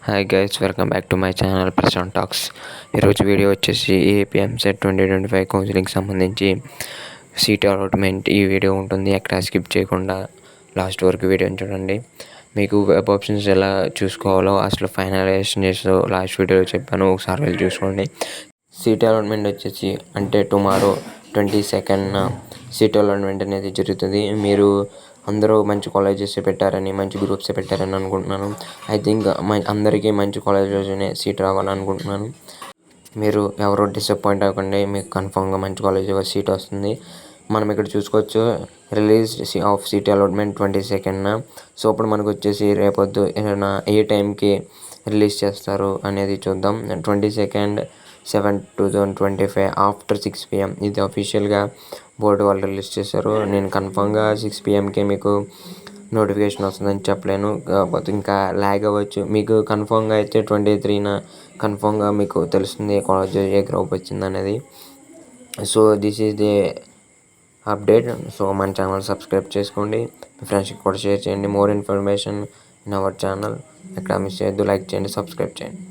Hi guys, welcome back to my channel Prashant talks. ఈరోజు video వచ్చేసి AP EAMCET 2025 counselling సంబంధించి seat allotment ఈ video ఉంటుంది. ఎక్కడ స్కిప్ చేయకుండా లాస్ట్ వరకు వీడియోని చూడండి. మీకు వెబ్ ఆప్షన్స్ ఎలా చూసుకోవాలో అసలు ఫైనలైజేషన్ చేస్తూ లాస్ట్ వీడియోలో చెప్పాను, ఒకసారి వెళ్ళి చూసుకోండి. సీట్ అలాట్మెంట్ వచ్చేసి అంటే టుమారో 22nd సీట్ అలాట్మెంట్ అనేది జరుగుతుంది. మీరు అందరూ మంచి కాలేజెస్ పెట్టారని, మంచి గ్రూప్స్ పెట్టారని అనుకుంటున్నాను. ఐ థింక్ అందరికీ మంచి కాలేజెస్లోనే సీట్ రావాలని అనుకుంటున్నాను. మీరు ఎవరు డిసప్పాయింట్ అవ్వకండి, మీకు కన్ఫామ్గా మంచి కాలేజీలో సీట్ వస్తుంది. మనం ఇక్కడ చూసుకోవచ్చు release of seat allotment 22nd. So ఇప్పుడు మనకు వచ్చేసి రేపొద్దు ఏ టైంకి రిలీజ్ చేస్తారు అనేది చూద్దాం. 22nd 7, 2025 ఆఫ్టర్ 6 PM ఇది అఫీషియల్గా బోర్డు వాళ్ళు రిలీజ్ చేశారు. నేను కన్ఫామ్గా 6 PMకే మీకు నోటిఫికేషన్ వస్తుందని చెప్పలేను, కాకపోతే ఇంకా ల్యాగ్ అవ్వచ్చు. మీకు కన్ఫామ్గా అయితే 23న కన్ఫామ్గా మీకు తెలుస్తుంది ఏ కాలేజ్ ఏ గ్రూప్ వచ్చింది అనేది. So this is the update. So మన ఛానల్ సబ్స్క్రైబ్ చేసుకోండి, మీ ఫ్రెండ్స్కి కూడా షేర్ చేయండి. More information in our channel ఎక్కడ మిస్ చేయొద్దు. లైక్ చేయండి, సబ్స్క్రైబ్ చేయండి.